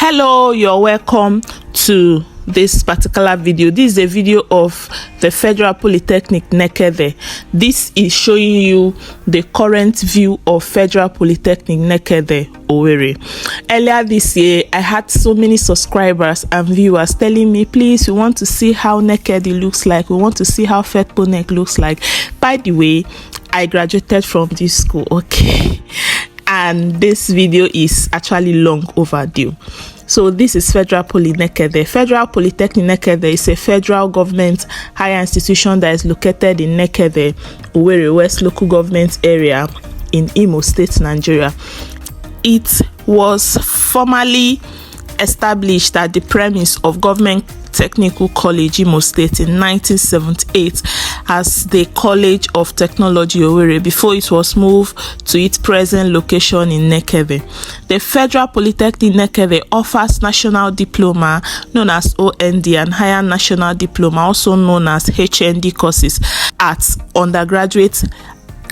Hello, you're welcome to this particular video. This is a video of the Federal Polytechnic Nekede. This is showing you the current view of Federal Polytechnic Nekede Owerri. Earlier this year, I had so many subscribers and viewers telling me, please, we want to see how Nekede looks like, we want to see how FEDPONEC looks like. By the way, I graduated from this school, okay, and this video is actually long overdue. So this is Federal Poly Nekede. Federal Polytechnic Nekede is a federal government higher institution that is located in Nekede, Owerri West local government area in Imo State, Nigeria. It was formally established at the premise of Government Technical College Imo State in 1978 as the College of Technology Owerri before it was moved to its present location in Nekede. The Federal Polytechnic Nekede offers national diploma known as OND and higher national diploma also known as HND courses at undergraduate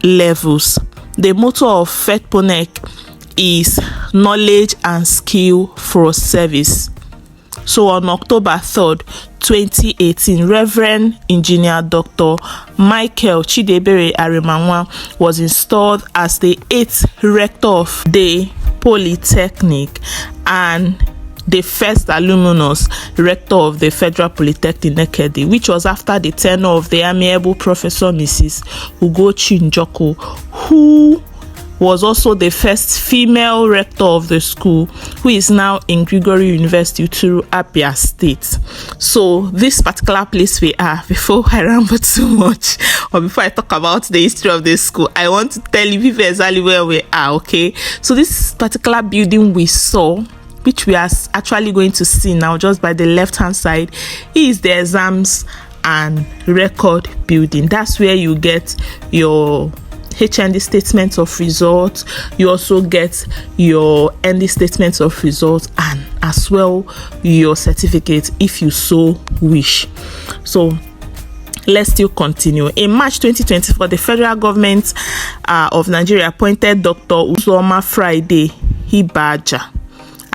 levels. The motto of FEDPONEC is knowledge and skill for service. So on October 3rd, 2018, Reverend Engineer Dr. Michael Chidebere Arimanwa was installed as the 8th rector of the Polytechnic and the first alumnus rector of the Federal Polytechnic Nekede, which was after the tenure of the amiable Professor Mrs. Ugochi Njoku, who was also the first female rector of the school, who is now in Gregory University through Abia State. So this particular place we are, before I ramble too much or before I talk about the history of the school, I want to tell you people exactly where we are, okay? So this particular building we saw, which we are actually going to see now just by the left hand side, is the exams and record building. That's where you get your HND statements of results. You also get your ND statements of results and as well your certificate if you so wish. So let's still continue. In March 2024, the federal government of Nigeria appointed Dr. Uzoma Friday Hibaja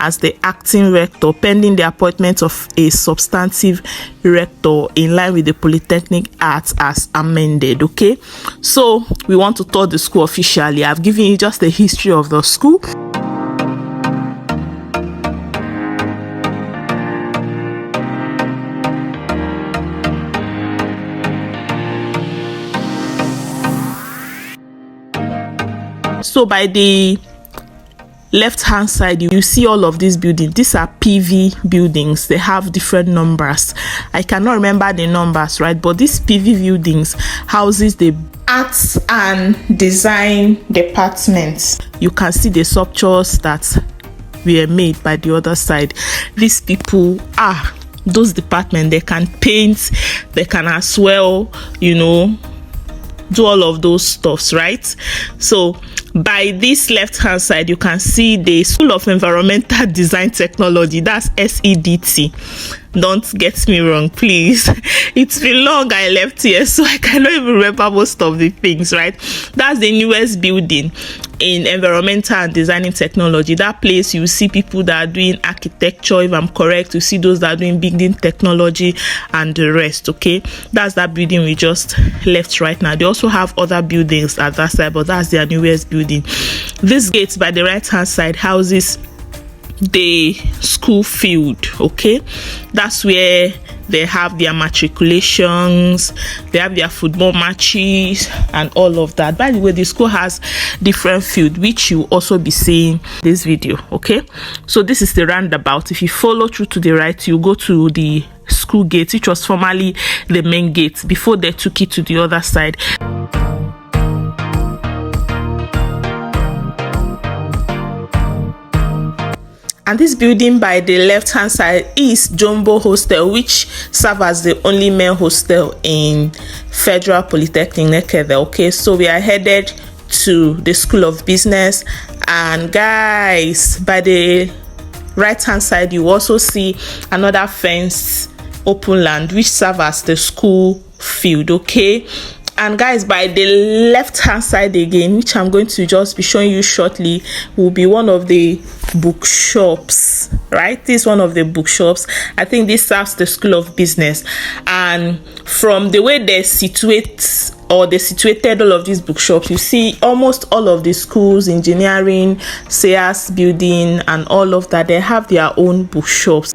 as the acting rector, pending the appointment of a substantive rector in line with the Polytechnic Act as amended. Okay, so we want to tour the school officially. I've given you just the history of the school. So by the left hand side, you see all of these buildings. These are PV buildings. They have different numbers. I cannot remember the numbers, right? But these PV buildings houses the arts and design departments. You can see the sculptures that were made by the other side. These people are those departments. They can paint, they can as well, you know, do all of those stuffs, right? So by this left hand side, you can see the School of Environmental Design Technology. That's SEDT. Don't get me wrong, please. It's been long I left here, so I cannot even remember most of the things, right? That's the newest building in environmental and designing technology. That place, you see people that are doing architecture, if I'm correct. You see those that are doing building technology and the rest, okay? That's that building we just left right now. They also have other buildings at that side, but that's their newest building. This gate by the right hand side houses the school field, okay? That's where they have their matriculations, they have their football matches and all of that. By the way, the school has different field, which you also be seeing this video, okay? So this is the roundabout. If you follow through to the right, you go to the school gate, which was formerly the main gate before they took it to the other side. And this building by the left hand side is Jumbo Hostel, which serves as the only male hostel in Federal Polytechnic Nekede. Okay, so we are headed to the School of Business. And guys, by the right hand side, you also see another fenced open land which serves as the school field. Okay, and guys, by the left hand side again, which I'm going to just be showing you shortly, will be one of the bookshops, right? This is one of the bookshops. I think this serves the School of Business, and from the way they situated all of these bookshops, you see almost all of the schools, engineering, sales, building, and all of that, they have their own bookshops.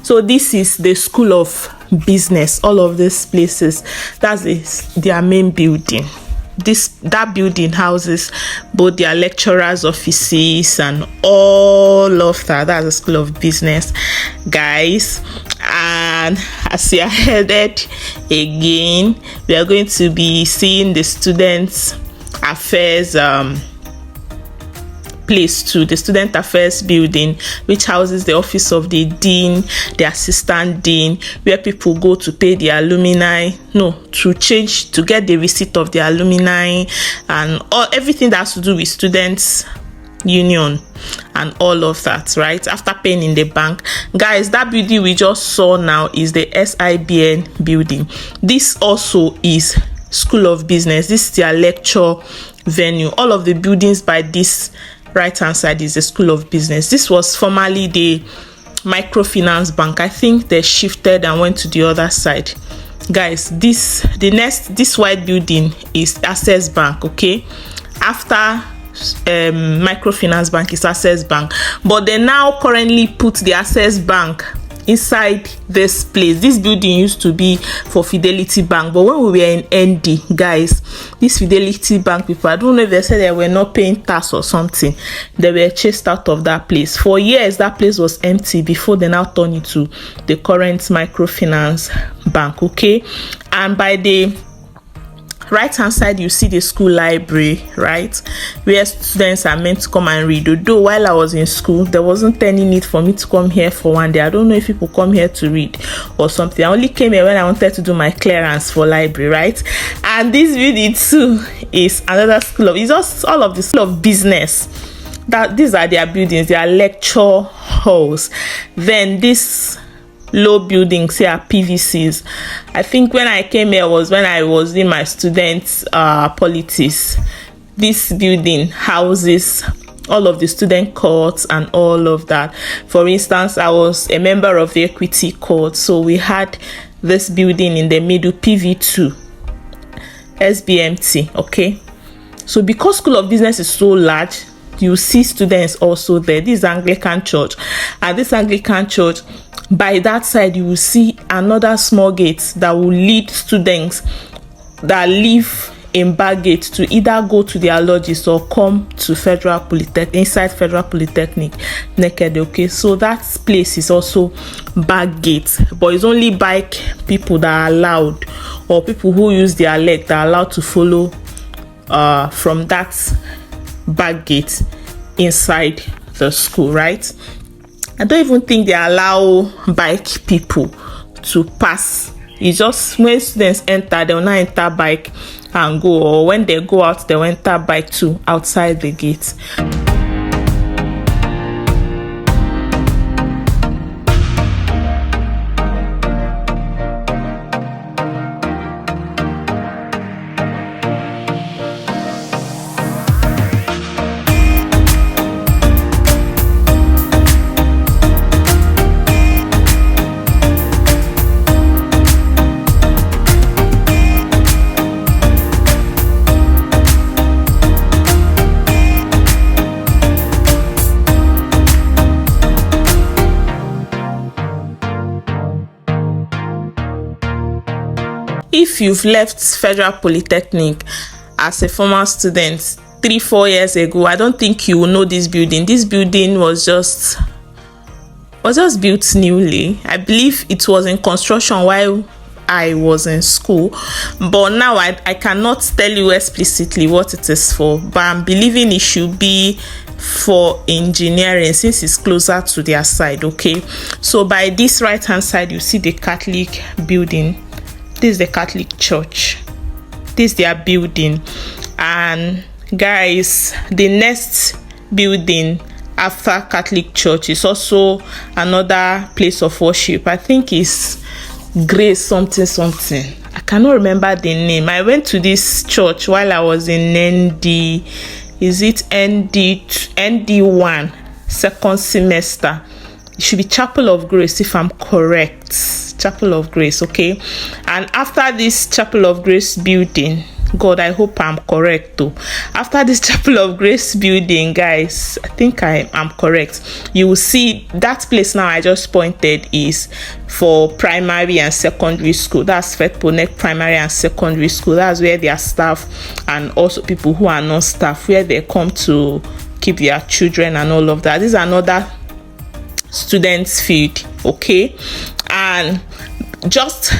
So this is the School of Business. All of these places, that's their main building. That building houses both their lecturers' offices and all of that. That's the School of Business, guys. And as we are headed again, we are going to be seeing the Student Affairs place to the Student Affairs building, which houses the office of the dean, the assistant dean, where people go to pay the alumni, to get the receipt of the alumni, and everything that has to do with students union and all of that, right? After paying in the bank, guys, that building we just saw now is the SIBN building. This also is School of Business. This is their lecture venue. All of the buildings by this right hand side is the School of Business. This was formerly the microfinance bank. I think they shifted and went to the other side, guys. This white building is Access Bank. Okay, after microfinance bank is Access Bank, but they now currently put the Access Bank inside this place. This building used to be for Fidelity Bank, but when we were in ND, guys, this Fidelity Bank people, I don't know if they said they were not paying tax or something, they were chased out of that place. For years that place was empty before they now turned it to the current microfinance bank. Okay, and by the right hand side you see the school library, right, where students are meant to come and read. Although while I was in school there wasn't any need for me to come here for one day. I don't know if people come here to read or something. I only came here when I wanted to do my clearance for library, right? And this building too is another school of, it's just all of the School of Business. That these are their buildings, their lecture halls. Then this low buildings here are PVCs. I think when I came here was when I was in my student politics. This building houses all of the student courts and all of that. For instance, I was a member of the equity court, so we had this building in the middle, PV2 SBMT. Okay, so because School of Business is so large, you see students also there. This is Anglican church, and this Anglican church, by that side you will see another small gate that will lead students that live in Baggate to either go to their lodges or come to Federal Polytechnic, inside Federal Polytechnic Nekede. Okay, so that place is also Baggate, but it's only bike people that are allowed, or people who use their leg that are allowed to follow from that Baggate inside the school, right? I don't even think they allow bike people to pass. It's just when students enter, they will not enter bike and go, or when they go out, they will enter bike too outside the gate. If you've left Federal Polytechnic as a former student 3-4 years ago, I don't think you will know this building. This building was just built newly. I believe it was in construction while I was in school, but now I cannot tell you explicitly what it is for, but I'm believing it should be for engineering since it's closer to their side. Okay, so by this right hand side you see the Catholic building. This is the Catholic church. This is their building. And guys, the next building after Catholic church is also another place of worship. I think it's Grace something. I cannot remember the name. I went to this church while I was in ND is it ND1 second semester? It should be Chapel of Grace if I'm correct. Chapel of Grace, okay? And after this Chapel of Grace building, God, I hope I'm correct too. After this Chapel of Grace building, guys, I think I am correct. You will see that place now I just pointed is for primary and secondary school. That's Fetponek Primary and Secondary School. That's where their staff and also people who are not staff, where they come to keep their children and all of that. This is another students field, okay? And just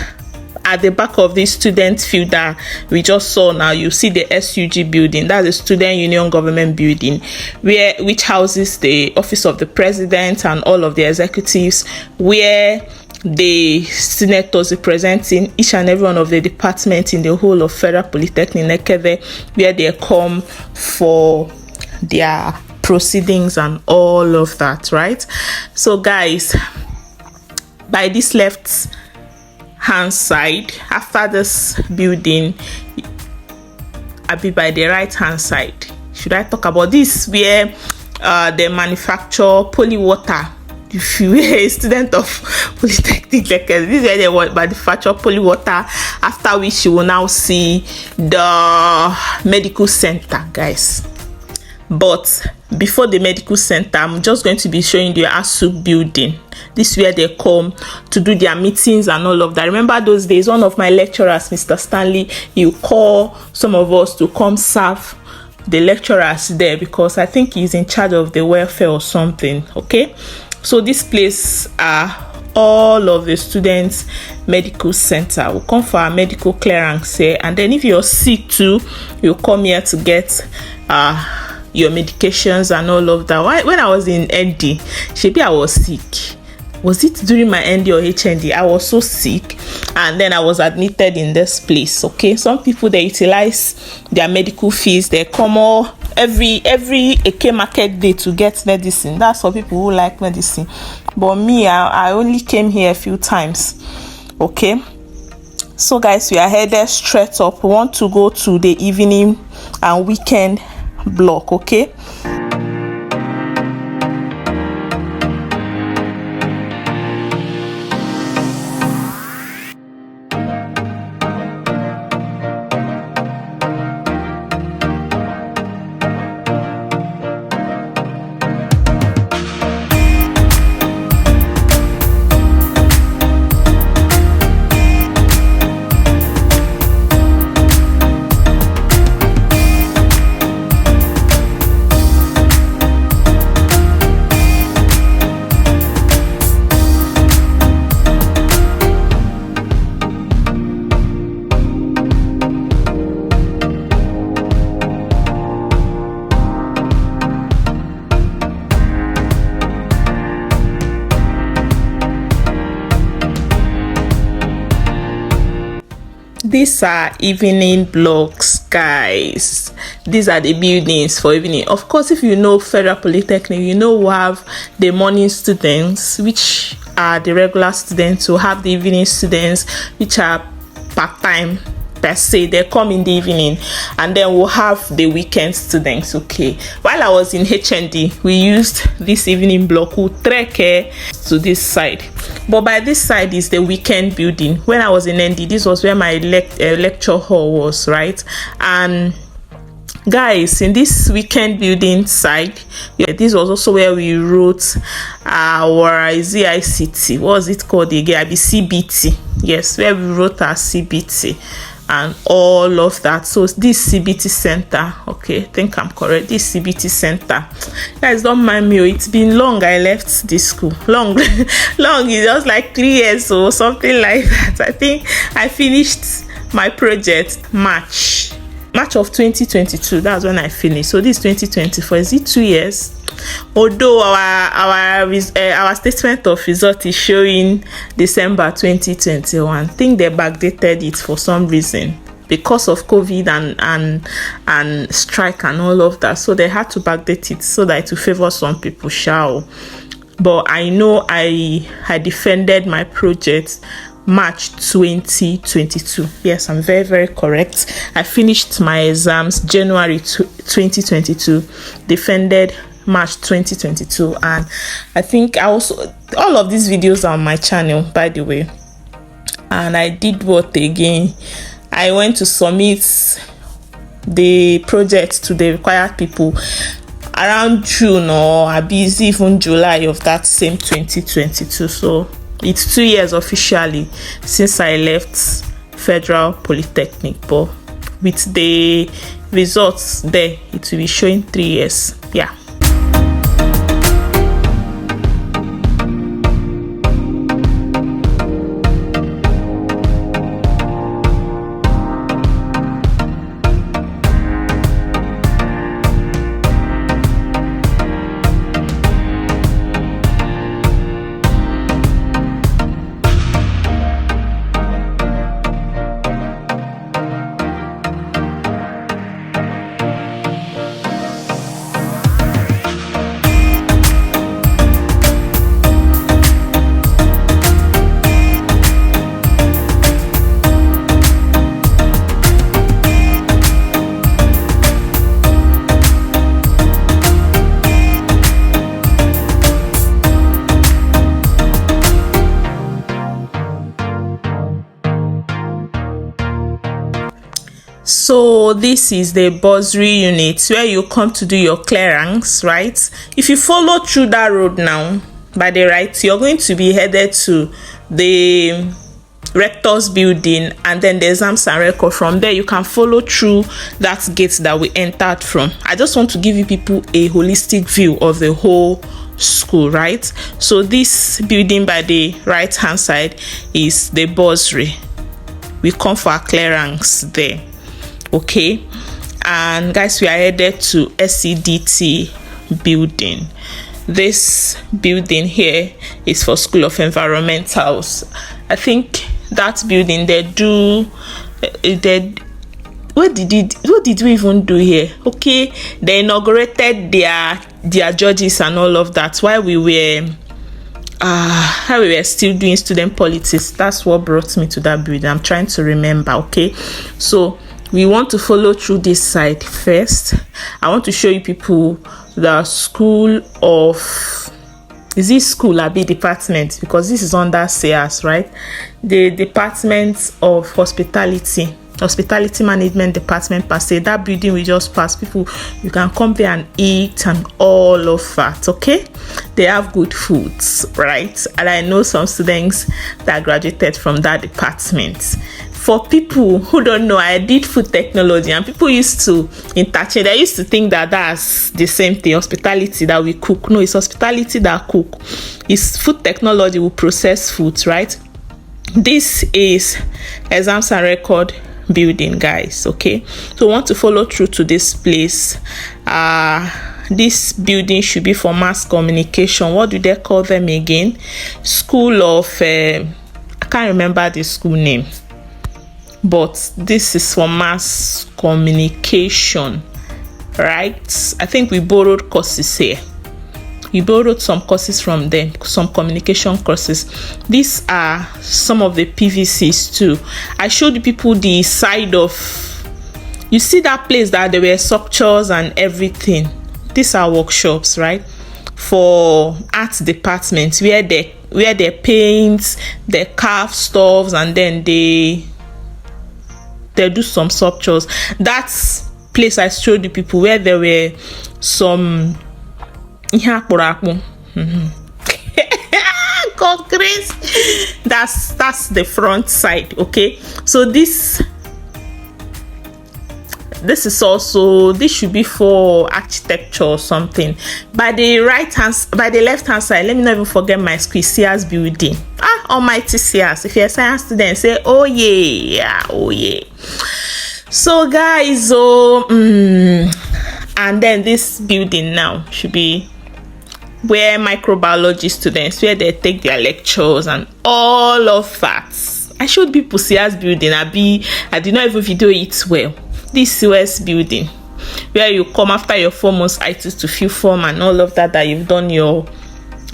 at the back of this student field that we just saw now, you see the SUG building. That's the Student Union Government building, which houses the office of the president and all of the executives, where the senators representing each and every one of the departments in the whole of Federal Polytechnic Nekede, where they come for their proceedings and all of that, right? So guys, by this left hand side, after this building, I'll be by the right hand side. Should I talk about this? Where they manufacture poly water. If you are a student of Polytechnic, this is where they manufacture poly water. After which you will now see the medical center, guys. But before the medical center, I'm just going to be showing you the ASU building. This is where they come to do their meetings and all of that. Remember those days, one of my lecturers, Mr. Stanley, he call some of us to come serve the lecturers there, because I think he's in charge of the welfare or something, okay? So this place are all of the students' medical center. We'll come for our medical clearance here, and then if you're sick too, you come here to get your medications and all of that. When I was in ND, maybe I was sick. Was it during my ND or HND? I was so sick, and then I was admitted in this place, okay? Some people, they utilize their medical fees. They come all every Eke market day to get medicine. That's for people who like medicine. But me, I only came here a few times, okay? So guys, we are headed straight up. We want to go to the evening and weekend block, okay? These are evening blocks, guys. These are the buildings for evening. Of course, if you know Federal Polytechnic, you know we have the morning students, which are the regular students. We have the evening students, which are part-time per se. They come in the evening, and then we'll have the weekend students, okay? While I was in HND, we used this evening block. We'll trek to this side, but by this side is the weekend building. When I was in ND, this was where my lecture hall was, right? And guys, in this weekend building side, yeah, this was also where we wrote our ZICT. What was it called again? CBT. Yes, where we wrote our CBT and all of that. So this CBT center, okay, I think I'm correct. This CBT center, guys, don't mind me. It's been long. I left this school long. It's just like 3 years or something like that. I think I finished my project March of 2022. That's when I finished. So this 2024. Is it 2 years? Although our statement of result is showing December 2021, I think they backdated it for some reason because of COVID and strike and all of that. So they had to backdate it so that it will favor some people, shall. But I know I defended my project March 2022. Yes, I'm very, very correct. I finished my exams January 2022, defended March 2022, and I think I also, all of these videos are on my channel, by the way. And I did what again? I went to submit the project to the required people around June, or I busy even July of that same 2022. So it's 2 years officially since I left Federal Polytechnic, but with the results there, it will be showing 3 years. Yeah. So this is the bursary unit where you come to do your clearance, right? If you follow through that road now, by the right, you're going to be headed to the rector's building, and then the exams and record. From there, you can follow through that gate that we entered from. I just want to give you people a holistic view of the whole school, right? So this building by the right hand side is the bursary. We come for our clearance there. Okay, and guys, we are headed to SCDT building. This building here is for School of Environmentals. I think that building what did we even do here? Okay, they inaugurated their judges and all of that while we were still doing student politics. That's what brought me to that building. I'm trying to remember. Okay, so we want to follow through this side first. I want to show you people the school of, is this school or department, because this is under SEAS, right? The Department of Hospitality Management Department per se. That building we just passed. People, you can come there and eat and all of that. Okay, they have good foods, right? And I know some students that graduated from that department. For people who don't know, I did food technology, and people used to interchange. They used to think that that's the same thing, hospitality that we cook. No, it's hospitality that cook. It's food technology, we process foods, right? This is exams and record building, guys. Okay, so we want to follow through to this place. This building should be for mass communication. What do they call them again? School of I can't remember the school name, but this is for mass communication, right? I think we borrowed courses here. We borrowed some courses from them, some communication courses. These are some of the PVCs too. I showed you people the side of, you see that place that there were sculptures and everything. These are workshops, right? For art departments where they paint, they carve stuffs, and then they do some sculptures. That's place I showed you people where there were some God grace. That's the front side. Okay, so this is also, this should be for architecture or something. By the left hand side, let me not even forget my school, SEAS building. Almighty SEAS. If you're a science student, say oh yeah. So guys, and then this building now should be where microbiology students, where they take their lectures and all of that. I showed people SEAS building. I did not even video it well. This US building where you come after your 4 months ITs to fill form and all of that you've done your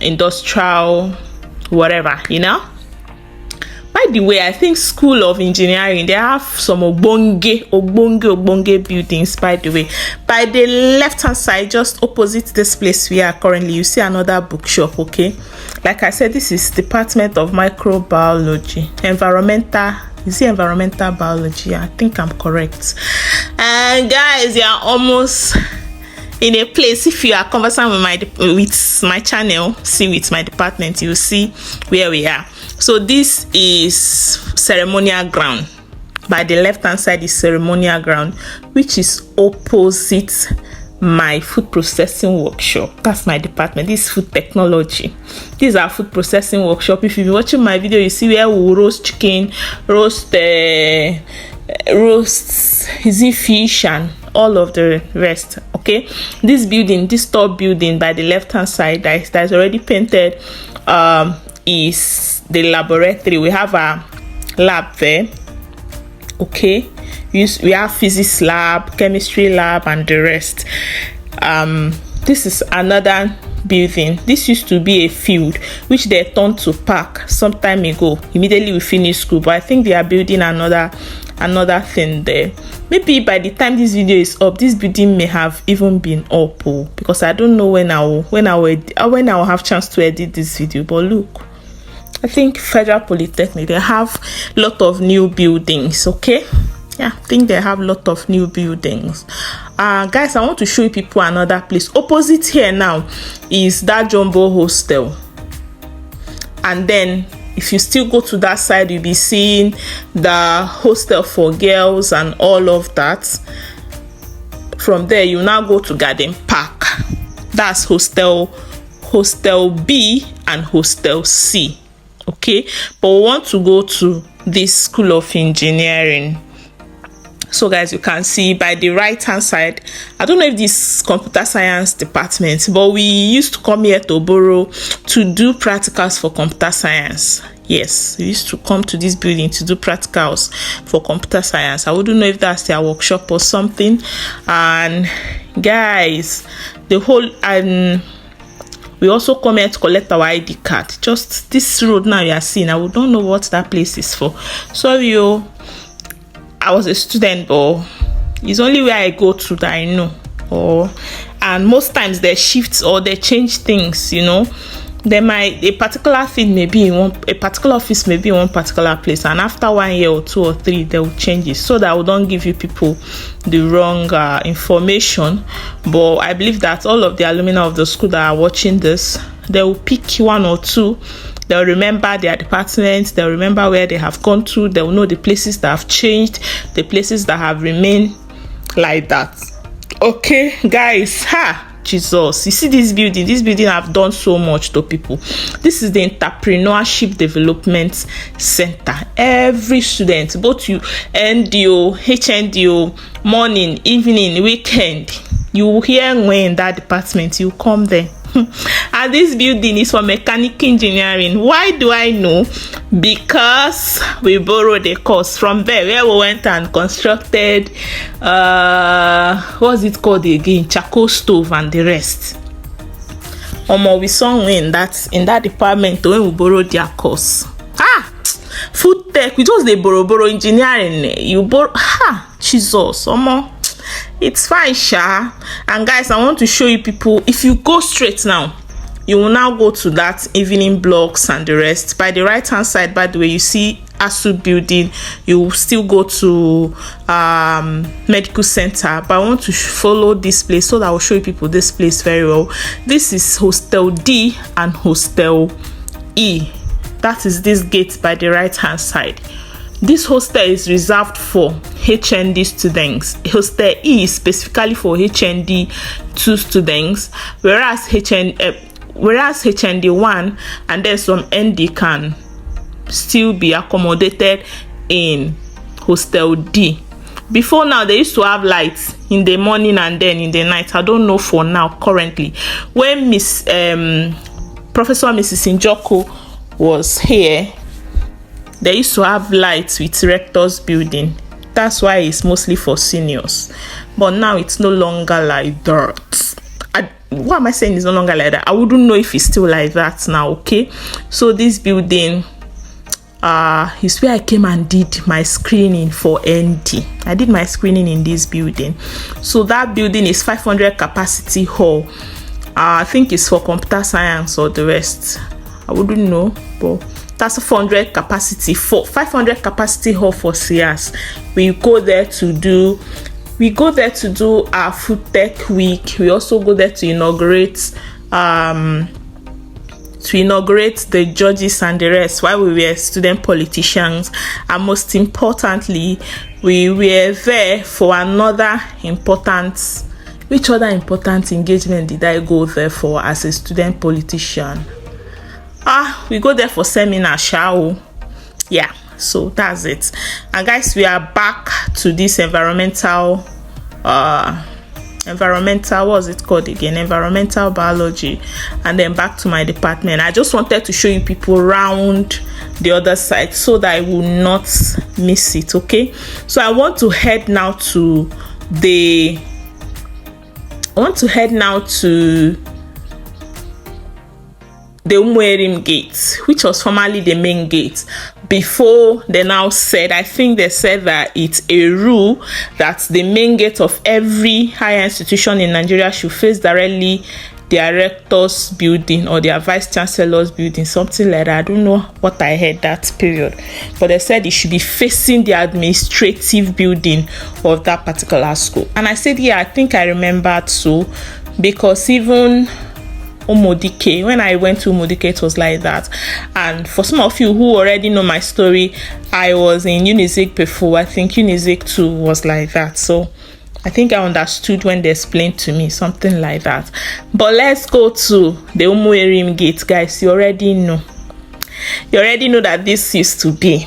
industrial whatever, you know. By By the way, I think School of Engineering, they have some ogbonge buildings. By the way, by the left hand side, just opposite this place we are currently, you see another bookshop. Okay, like I said, this is Department of Microbiology, Environmental. Is it environmental biology? I think I'm correct. And guys, you are almost in a place. If you are conversing with my channel, see with my department, you will see where we are. So this is ceremonial ground. By the left hand side is ceremonial ground, which is opposite my food processing workshop. That's my department. This is food technology. This is our food processing workshop. If you've been watching my video, you see where we roast chicken, roast is it fish, and all of the rest. Okay, this building, this top building by the left hand side that's already painted, is the laboratory. We have a lab there. Okay, we have physics lab, chemistry lab, and the rest. This is another building. This used to be a field which they turned to park some time ago. Immediately we finished school, but I think they are building another thing there. Maybe by the time this video is up, this building may have even been up, because I don't know when I will have chance to edit this video. But look, I think Federal Polytechnic, they have a lot of new buildings. Okay, yeah, I think they have a lot of new buildings. Guys, I want to show you people another place. Opposite here now is that jumbo hostel, and then if you still go to that side, you'll be seeing the hostel for girls and all of that. From there, you now go to Garden Park. That's hostel B and hostel C. Okay, but we want to go to this School of Engineering. So guys, you can see by the right hand side, I don't know if this is computer science department, but we used to come here to borrow to do practicals for computer science. Yes, we used to come to this building to do practicals for computer science. I wouldn't know if that's their workshop or something. And guys, the whole we also come here to collect our ID card. Just this road now you are seeing, I don't know what that place is for. Sorry, I was a student, but it's only where I go to that I know. And most times they shift or they change things, a particular thing may be in a particular office, maybe in one particular place, and after 1 year or 2 or 3 they will change it, so that we don't give you people the wrong information. But I believe that all of the alumni of the school that are watching this, they will pick 1 or 2. They'll remember their departments, they'll remember where they have gone to, they'll know the places that have changed, the places that have remained like that. Okay, guys, Jesus, you see this building have done so much to people. This is the Entrepreneurship Development Center. Every student, both you NDO, HNDO, morning, evening, weekend, you hear when in that department, you come there. And this building is for mechanical engineering. Why do I know? Because we borrowed a course from there, where we went and constructed what's it called again, charcoal stove and the rest. We saw in that department when we borrowed their course. Food tech, we just they borrow engineering. You borrow Jesus, it's fine, Sha. And guys, I want to show you people, if you go straight now, you will now go to that evening blocks and the rest. By the right hand side, by the way, you see ASU building. You will still go to medical center, but I want to follow this place so that I will show you people this place very well. This is hostel D and hostel E. That is this gate by the right hand side. This hostel is reserved for HND students. Hostel E is specifically for HND 2 students, whereas HND 1 and then some ND can still be accommodated in hostel D. Before now, they used to have lights in the morning and then in the night. I don't know for now currently. When Professor Mrs. Njoko was here, they used to have lights with rector's building. That's why it's mostly for seniors. But now it's no longer like that. What am I saying? It's no longer like that. I wouldn't know if it's still like that now. Okay, so this building, is where I came and did my screening for ND. I did my screening in this building. So that building is 500 capacity hall. I think it's for computer science or the rest. I wouldn't know, but that's a 400 capacity for 500 capacity hall for CS. We go there to do our food tech week. We also go there to inaugurate the judges and the rest while we were student politicians. And most importantly, we were there for another important, which other important engagement did I go there for as a student politician? We go there for seminar, shao. Yeah, so that's it. And guys, we are back to this environmental what's it called again, environmental biology, and then back to my department. I just wanted to show you people around the other side so that I will not miss it. Okay, so I want to head now to the Umuahia gate, which was formerly the main gate. Before they now said, I think they said that it's a rule that the main gate of every higher institution in Nigeria should face directly their rector's building or their vice chancellor's building, something like that. I don't know what I heard that period, but they said it should be facing the administrative building of that particular school. And I said, yeah, I think I remembered so, because even Umudike, when I went to Umudike, it was like that. And for some of you who already know my story, I was in Unizik before. I think Unizik too was like that. So I think I understood when they explained to me something like that. But let's go to the Umuahia gate, guys. You already know that this used to be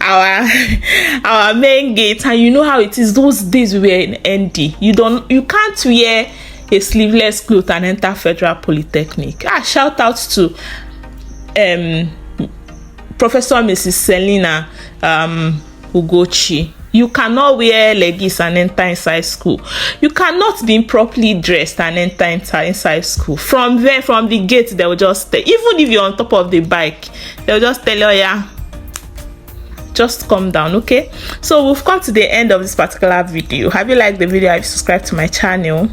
our main gate, and you know how it is. Those days we were in ND. You can't wear a sleeveless cloth and enter Federal Polytechnic. Shout out to Professor Mrs. Selina Ugochi. You cannot wear leggings and enter inside school. You cannot be properly dressed and enter inside school. From the gate, they will just tell, even if you're on top of the bike, they'll just tell you, yeah, just calm down. Okay, so we've come to the end of this particular video. Have you liked the video? Have you subscribed to my channel?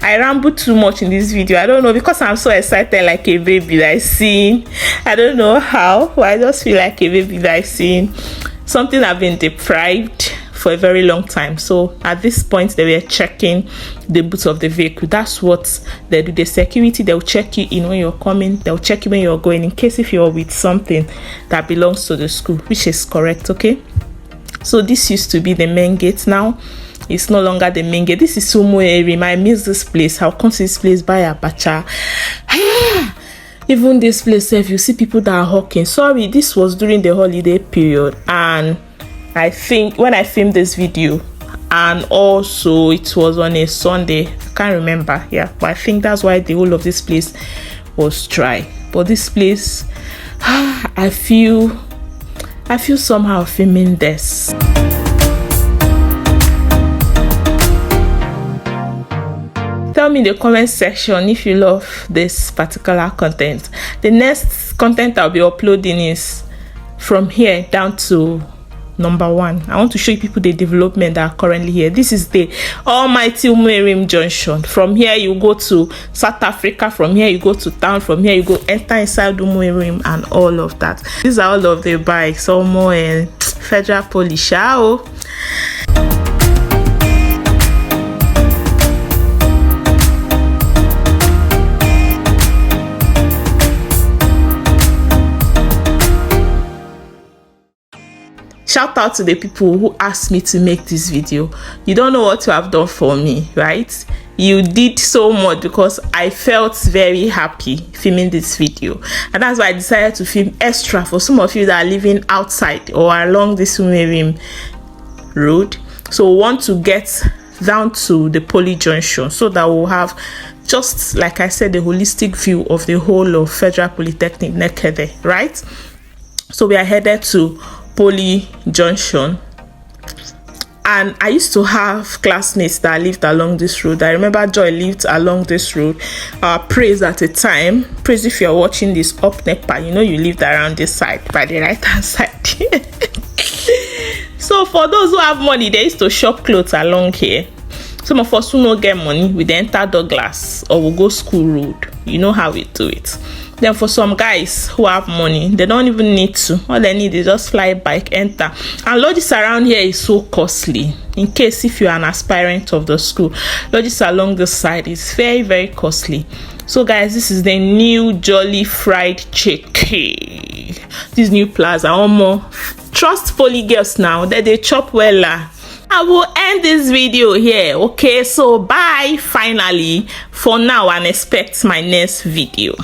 I ramble too much in this video. I don't know, because I'm so excited, like a baby that I seen. I don't know how, but I just feel like a baby that I seen something I've been deprived for a very long time. So at this point, they were checking the boots of the vehicle. That's what they do. The security, they'll check you in when you're coming, they'll check you when you're going, in case if you're with something that belongs to the school, which is correct. Okay, so this used to be the main gate. Now it's no longer the main gate. This is Umuahia. I miss this place. I'll come to this place by Abacha. Even this place, if you see people that are hawking. Sorry, this was during the holiday period, and I think when I filmed this video, and also it was on a Sunday, I can't remember, yeah, but I think that's why the whole of this place was dry. But this place, I feel somehow filming this. Tell me in the comment section if you love this particular content. The next content I'll be uploading is from here down to number 1. I want to show you people the development that are currently here. This is the almighty Owerri Junction. From here you go to South Africa. From here you go to town. From here you go enter inside Owerri and all of that. These are all of the bikes. Omo and Federal Police. Shout out to the people who asked me to make this video. You don't know what you have done for me, right? You did so much, because I felt very happy filming this video, and that's why I decided to film extra for some of you that are living outside or along this Owerri Road. So we want to get down to the Poly Junction so that we'll have, just like I said, the holistic view of the whole of Federal Polytechnic Nekede, right? So we are headed to Poly Junction, And I used to have classmates that lived along this road. I remember Joy lived along this road. Praise at a time. Praise, if you're watching this, up Nekpa, you know you lived around this side, by the right hand side. So for those who have money, they used to shop clothes along here. Some of us who no get money, we then enter Douglas or we go School Road. You know how we do it. Then for some guys who have money, they don't even need to. All they need is just fly bike, enter. And lodges around here is so costly. In case if you are an aspirant of the school, lodges along this side is very, very costly. So guys, this is the new Jolly Fried Chicken. This new plaza, trust Poly girls now that they chop well. I will end this video here. Okay, so bye finally for now, and expect my next video.